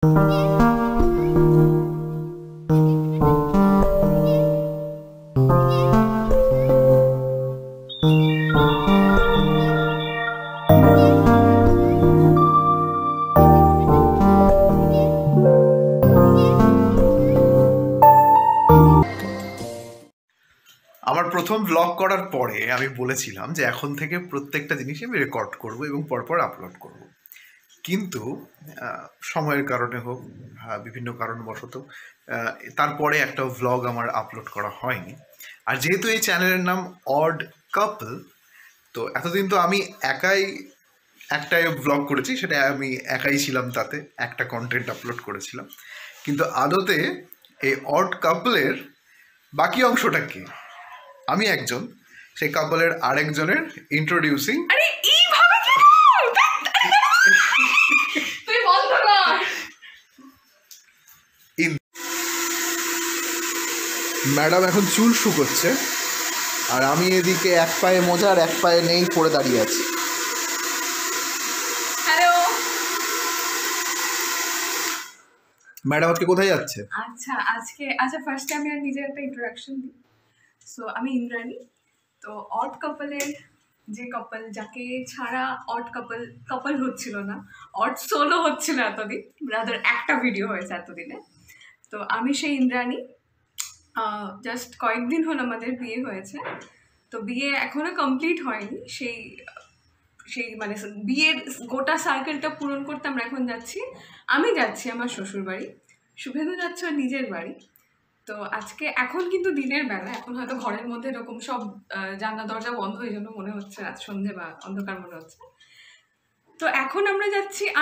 আমার প্রথম ব্লগ করার পরে আমি বলেছিলাম যে এখন থেকে প্রত্যেকটা জিনিসই আমি রেকর্ড করব এবং পরপর আপলোড করব, কিন্তু সময়ের কারণে হোক বিভিন্ন কারণবশত তারপরে একটা ভ্লগ আমার আপলোড করা হয়নি। আর যেহেতু এই চ্যানেলের নাম অড কাপল, তো এতদিন তো আমি একাই একটাই ভ্লগ করেছি, সেটা আমি একাই ছিলাম, তাতে একটা কন্টেন্ট আপলোড করেছিলাম। কিন্তু আদতে এই অড কাপলের বাকি অংশটা কি? আমি একজন, সেই কাপলের আরেকজনের ইন্ট্রোডিউসিং। ম্যাডাম এখন চুল শুকোচ্ছে, আর আমি এদিকে এক পায়ে মোজা আর এক পায়ে নেই পড়ে দাঁড়িয়ে আছি। হ্যালো ম্যাডাম আজকে কোথায় যাচ্ছে? আচ্ছা ফার্স্টে আমি আর নিজের একটা ইন্ট্রোডাকশন দিই। সো আমি ইন্দ্রাণী। তো অড কাপলের যে কাপল, যাকে ছাড়া অড কাপল হচ্ছিল না, অড সোলো হচ্ছিল এতদিন, ব্রাদার একটা ভিডিও হয়েছে এতদিনে। তো আমি সেই ইন্দ্রাণী। জাস্ট কয়েকদিন হলো আমাদের বিয়ে হয়েছে। তো বিয়ে এখনো কমপ্লিট হয়নি, সেই মানে বিয়ের গোটা সার্কেলটা পূরণ করতে আমরা এখন যাচ্ছি। আমি যাচ্ছি আমার শ্বশুর বাড়ি, শুভেন্দু যাচ্ছে ওর নিজের বাড়ি। তো আজকে এখন কিন্তু দিনের বেলা, এখন হয়তো ঘরের মধ্যে এরকম সব জানলা দরজা বন্ধ, হয়ে জন্য মনে হচ্ছে রাত সন্ধে বা অন্ধকার মনে হচ্ছে। তো এখন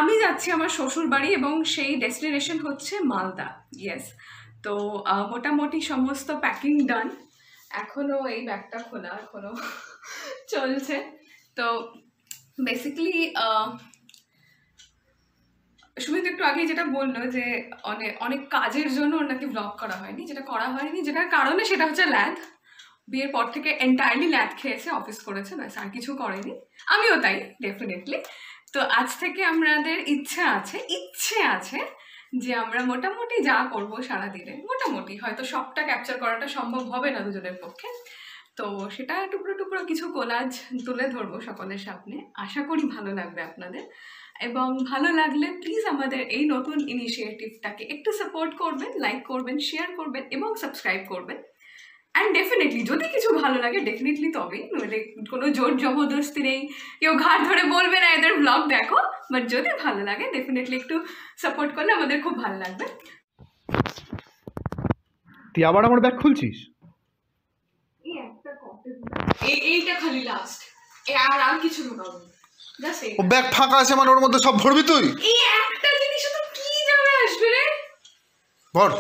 আমি যাচ্ছি আমার শ্বশুর বাড়ি, এবং সেই ডেস্টিনেশন হচ্ছে মালদা। ইয়েস। তো মোটামুটি সমস্ত প্যাকিং ডান, এখনও এই ব্যাগটা খোলা এখনও চলছে। তো বেসিক্যালি শুভেন্দু একটু আগে যেটা বললো যে অনেক কাজের জন্য ওর নাকি ব্লগ করা হয়নি, যেটার কারণে সেটা হচ্ছে ল্যাদ। বিয়ের পর থেকে এন্টায়ারলি ল্যাদ খেয়েছে, অফিস করেছে, ব্যাস আর কিছু করেনি। আমিও তাই, ডেফিনেটলি। তো আজ থেকে আমাদের ইচ্ছে আছে যে আমরা মোটামুটি যা করবো সারাদিনে, মোটামুটি হয়তো সবটা ক্যাপচার করাটা সম্ভব হবে না দুজনের পক্ষে, তো সেটা টুকরো টুকরো কিছু কোলাজ তুলে ধরবো সকলের সামনে। আশা করি ভালো লাগবে আপনাদের, এবং ভালো লাগলে প্লিজ আমাদের এই নতুন ইনিশিয়েটিভটাকে একটু সাপোর্ট করবেন, লাইক করবেন, শেয়ার করবেন এবং সাবস্ক্রাইব করবেন। অ্যান্ড ডেফিনেটলি যদি কিছু ভালো লাগে ডেফিনেটলি তবেই, নইলে কোনো জোর জবরদস্তি নেই, কেউ ঘাট ধরে বলবে না এদের ব্লগ দেখো, বাট যদি ভালো লাগে ডেফিনেটলি একটু সাপোর্ট করলে আমাদের খুব ভালো লাগবে। তুই আবার আমার ব্যাগ খুলছিস? এইটা খালি লাস্ট, আর কিছু ঢোকাবো। ও ব্যাগ ফাঁকা আছে মানে ওর মধ্যে সব ভরবি তুই? এই একটা জিনিস তো কি যাবে আসবে রে, ভর।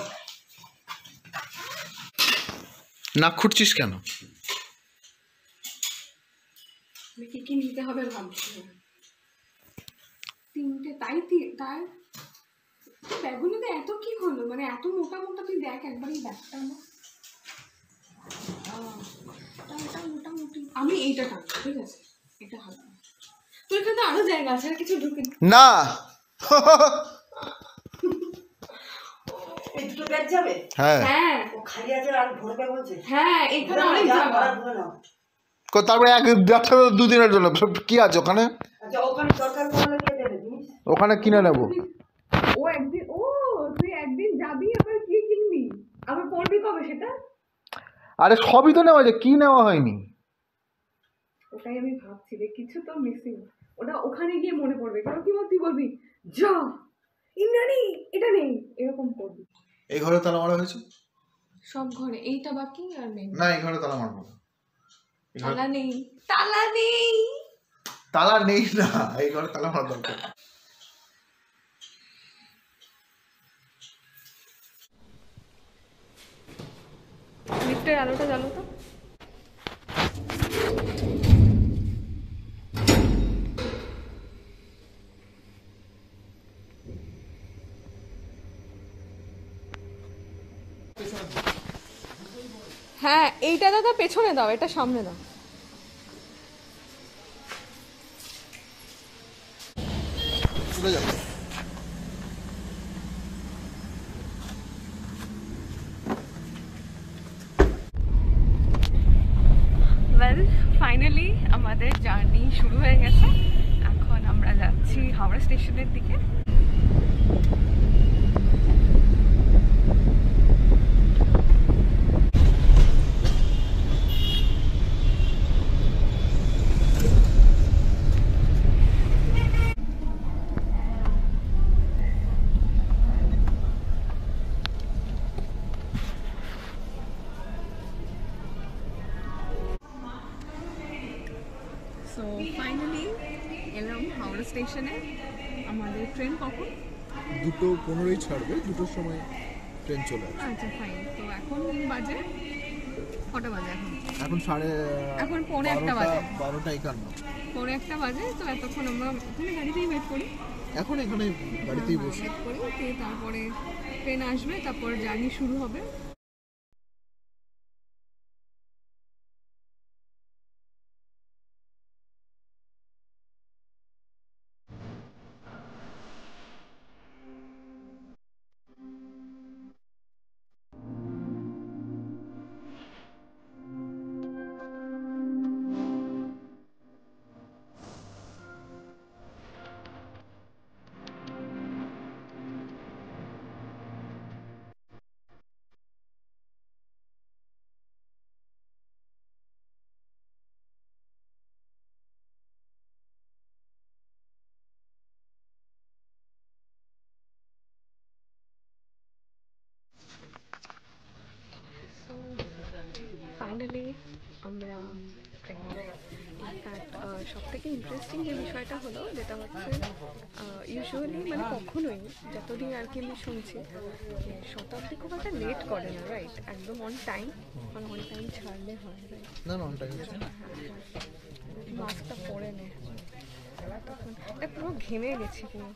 নাক খুঁটছিস কেন? কি নিতে হবে ভাবছি। তিনটে, তাই ব্যাগগুলোতে এত কি হলো, মানে এত মোটা মোটা, তুই দেখ একবারই ব্যাগটা আমার। মোটামুটি আমি এইটা টানবো, ঠিক আছে? এটা হবে, তোর এখানে তো আরো জায়গা আছে, আর কিছু ঢুকে না। তারপরে দুদিনের জন্য কি আছে ওখানে? ওখানে কিনে নেবো। তুই একদিন যাবি, আবার কি কিনবি, আবার পড়বি কবে সেটা? আরে সবই তো নেওয়া যায়, কি নেওয়া হয়নি? ওটাই আমি ভাবছি রে, কিছু তো মিসিং। ওটা ওখানে গিয়ে মনে পড়বে, কারণ কি তুই বলবি যা ইন্দ্রাণী এটা নেই, এরকম করবি। এই ঘরে তালা মারা হয়েছে? সব ঘরে, এইটা বাকি আর নেই। না, এই ঘরে তালা মারবো না। তালা নেই না, এই ঘরে তালা মারা দরকার। লিফটের আলোটা জ্বালো তো। হ্যাঁ, এইটা দাদা পেছনে দাও, এটা সামনে দাও। শুরু হয়ে গেছে। এখন আমরা যাচ্ছি হাওড়া স্টেশনের দিকে। সো ফাইনালি এলাম হাওড়া স্টেশনে। আমাদের ট্রেন কখন? 2:15 ছাড়বে, 2টোর সময় ট্রেন চলে আসবে। আচ্ছা ফাইন। তো এখন বাজে কটা বাজে? এখন এখন পৌনে একটা বাজে। 12:51 পৌনে একটা বাজে। তো এতক্ষণ আমরা ওখানে গাড়িতেই ওয়েট করি। এখন এখানে গাড়িতেই বসে। ওয়েট করি, তারপরে ট্রেন আসবে, তারপর জার্নি শুরু হবে। ফাইনালি আমরা সব থেকে ইন্টারেস্টিং যে বিষয়টা হলো, যেটা হচ্ছে ইউজুয়ালি মানে কখনোই যতদিন আর কি আমি শুনছি যে শতাব্দী খুব একটা লেট করে না, রাইট? একদম অন টাইম, মানে অন টাইম ছাড়লে হয়, রাইট? না অন টাইম মাস্কটা পরে নে। তখন পুরো ঘেমে গেছি পুরো।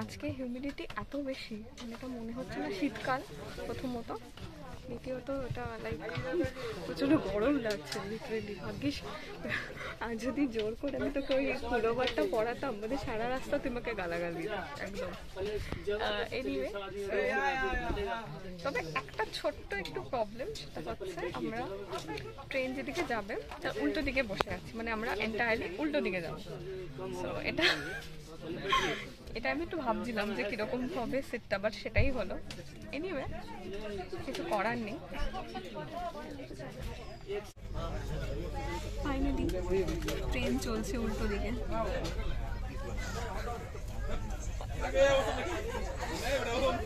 আজকে হিউমিডিটি এত বেশি, মানে এটা মনে হচ্ছে না শীতকাল প্রথমত, দ্বিতীয়ত এটা লাইক প্রচণ্ড গরম লাগছে লিটারেলি। ভাগ্যিস আর যদি জোর করে আমি তোকে ওই পুরোবারটা পড়াতাম, মানে সারা রাস্তা তোমাকে গালাগালি একদম। এনিওয়ে, তবে একটা ছোট্ট একটু প্রবলেম, সেটা হচ্ছে আমরা ট্রেন যেদিকে যাবে তার উল্টো দিকে বসে আছি, মানে আমরা এন্টায়ারলি উল্টো দিকে যাবো। সো এটা আমি একটু ভাবছিলাম যে কিরকম হবে সিটটা, বাট সেটাই হলো। এনিওয়ে, কিছু করার নেই। ফাইনালি ট্রেন চলছে উল্টো দিকে।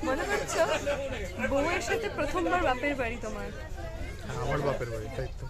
মনে করছো বউয়ের সাথে প্রথমবার বাপের বাড়ি তোমার? আমার বাপের বাড়ি, তাই তো।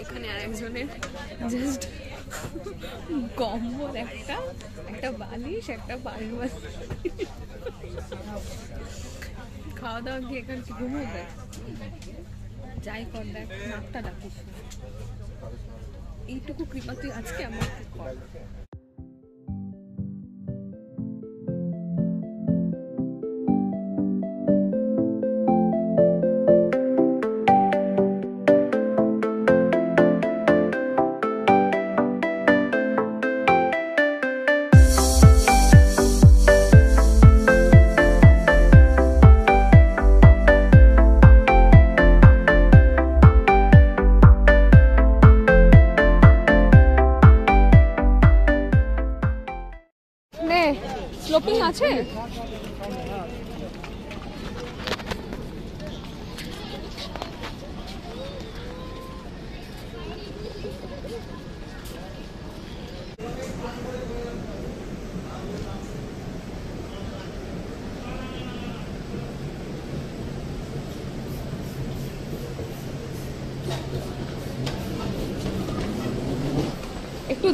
এখানে আরেকজনের জাস্ট কম্বল, একটা বালিশ, একটা বালিশ, খাওয়া দাওয়া দিয়ে এখানে ঘুমো দেখ, যাই কর দেখ, নাকটা ডাকিস। এইটুকু কৃপা তুই আজকে আমার কর। স্লোপিং আছে?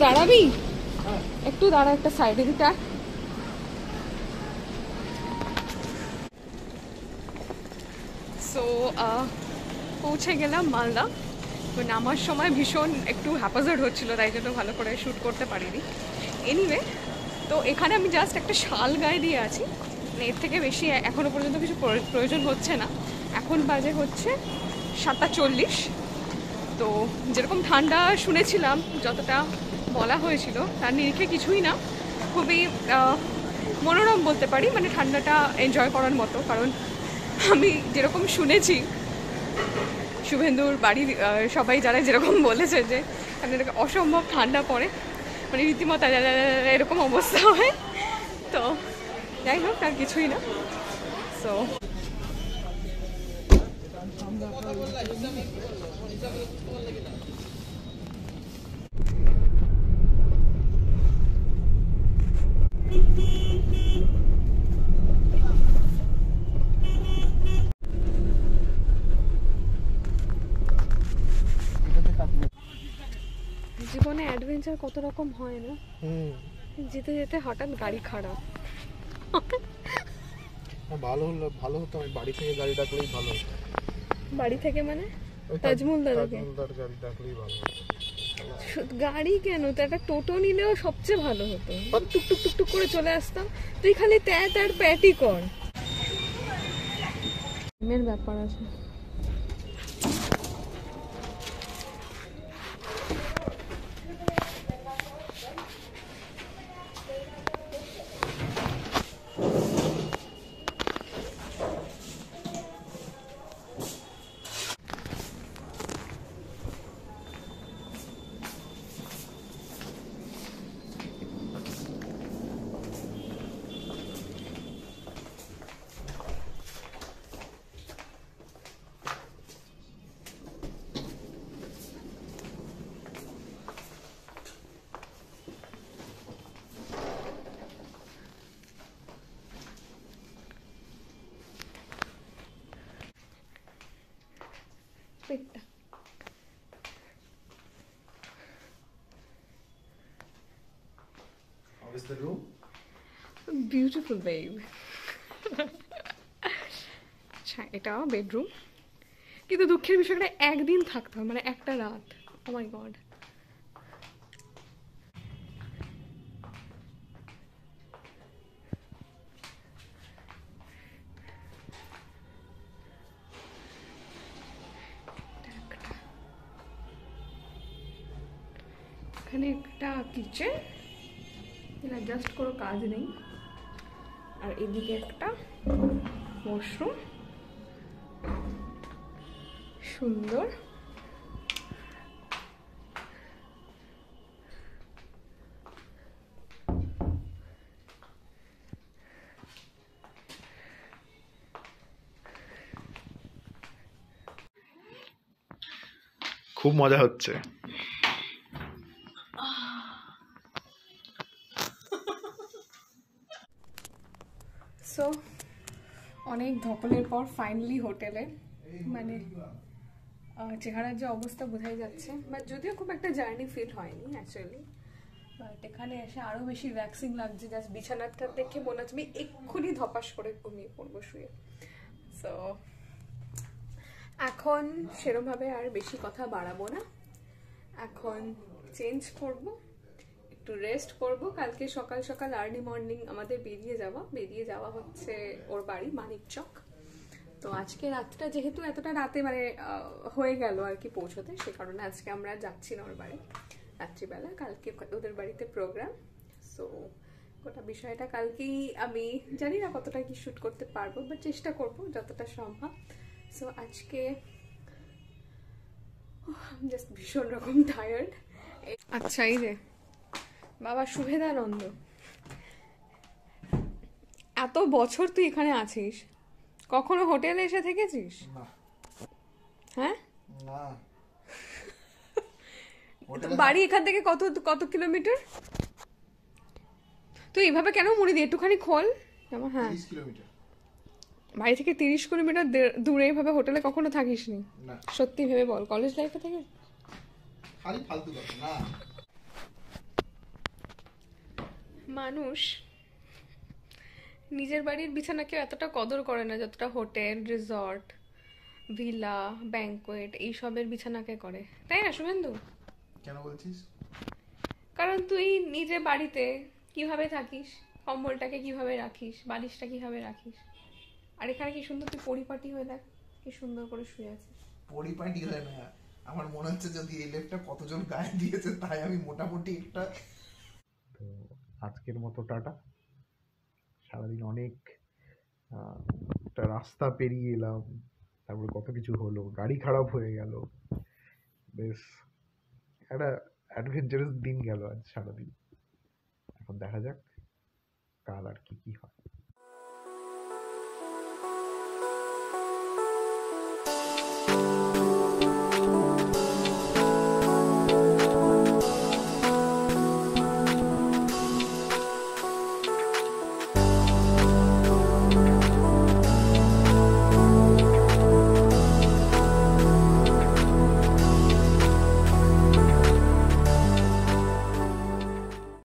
দাঁড়াবি, একটু দাঁড়া, একটা সাইডে দিতে। সো পৌঁছে গেলাম মালদা। নামার সময় ভীষণ একটু হ্যাপাজার্ড হচ্ছিল, তাই জন্য ভালো করে শ্যুট করতে পারিনি। এনিওয়ে, তো এখানে আমি জাস্ট একটা শাল গায়ে দিয়ে আছি, মানে এর থেকে বেশি এখনও পর্যন্ত কিছু প্রয়োজন হচ্ছে না। এখন বাজে হচ্ছে 7:40। তো যেরকম ঠান্ডা শুনেছিলাম, যতটা বলা হয়েছিল তার নিরিখে কিছুই না, খুবই মনোরম বলতে পারি, মানে ঠান্ডাটা এনজয় করার মতো। কারণ আমি যেরকম শুনেছি, শুভেন্দুর বাড়ির সবাই যারা যেরকম বলেছে যে এখানে অসম্ভব ঠান্ডা পড়ে, মানে রীতিমতো এরকম অবস্থা হয়। তো যাই হোক, আর কিছুই না। সো জীবনে অ্যাডভেঞ্চার কত রকম হয় না, যেতে যেতে হঠাৎ গাড়ি খারাপ। ভালো হতো আমি বাড়ি থেকে গাড়ি ডাকলেই ভালো হতো। বাড়ি থেকে মানে তাজমুল দাদাকে গাড়ি ডাকলেই ভালো হতো। গাড়ি কেন, তো একটা টোটো নিলেও সবচেয়ে ভালো হতো, টুক টুক টুক টুক করে চলে আসতাম। তুই খালি তার প্যাটি কর, মেয়ের ব্যাপার আছে। পেটটা How is the room? Beautiful babe. আচ্ছা, এটা বেডরুম, কিন্তু দুঃখের বিষয়টা একদিন থাকতে হবে, মানে একটা রাত। ও মাই গড। এখানে একটা কিচেন, জাস্ট কোনো কাজ নেই, আর এদিকে একটা ওয়াশরুম, সুন্দর। খুব মজা হচ্ছে। সো অনেক ধকলের পর ফাইনালি হোটেলে, মানে চেহারার যে অবস্থা বোঝাই যাচ্ছে, বাট যদিও খুব একটা জার্নি ফিল হয়নি অ্যাকচুয়ালি, বাট এখানে এসে আরও বেশি রিল্যাক্সিং লাগছে। জাস্ট বিছানাটা দেখে মনে হচ্ছে আমি এক্ষুনি ধপাস করে ঘুমিয়ে পড়বো শুয়ে। সো এখন সেরমভাবে আর বেশি কথা বাড়াবো না, এখন চেঞ্জ করব, একটু রেস্ট করব। কালকে সকাল সকাল আর্লি মর্নিং আমাদের বেরিয়ে যাওয়া হচ্ছে ওর বাড়ি মানিকচক। তো আজকে রাতটা যেহেতু এতটা রাতে মানে হয়ে গেল আর কি পৌঁছতে, সে কারণে আজকে আমরা যাচ্ছি না ওর বাড়ি রাত্রিবেলা, কালকে ওদের বাড়িতে প্রোগ্রাম। সো গোটা বিষয়টা কালকেই, আমি জানি না কতটা কি শ্যুট করতে পারবো, বাট চেষ্টা করব যতটা সম্ভব। সো আজকে জাস্ট ভীষণ রকম টায়ার্ড। আচ্ছা, এই যে বাবা শুভেদানন্দ, এত বছর তুই এখানে আছিস, কখনো হোটেলে এসে থেকেছিস? হ্যাঁ, বাড়ি এখান থেকে কত কত কিলোমিটার? তুই এইভাবে কেন মুড়ি দিয়ে একটুখানি খোল। হ্যাঁ, বাড়ি থেকে 30 কিলোমিটার দূরে এইভাবে হোটেলে কখনো থাকিসনি? সত্যি ভেবে বল, কলেজ লাইফে থেকে? মানুষ নিজের বাড়ির বিছানাকে এতটা কদর করে না যতটা হোটেল, রিসর্ট, ভিলা, ব্যাংকোয়েট এইসবের বিছানাকে করে, তাই না শুভেন্দু? কেন বলছিস? কারণ তুই নিজে বাড়িতে কিভাবে থাকিস, কম্বলটাকে কিভাবে রাখিস, বালিশটা কিভাবে রাখিস, আর এখানে কি সুন্দর তুই পরিপাটি হয়ে দেখ, কি সুন্দর করে শুয়ে আছিস। পরিপাটি হয় না, আমার মনে হচ্ছে যদি এই লেপটা কতজন গায়ে দিয়েছে তাই আমি মোটামুটি একটা। তো আজকের মতো টাটা। সারাদিন অনেক একটা রাস্তা পেরিয়ে এলাম, তারপরে কত কিছু হলো, গাড়ি খারাপ হয়ে গেল, বেশ একটা অ্যাডভেঞ্চারাস দিন গেল আজ সারাদিন। এখন দেখা যাক কাল আর কি কি হয়।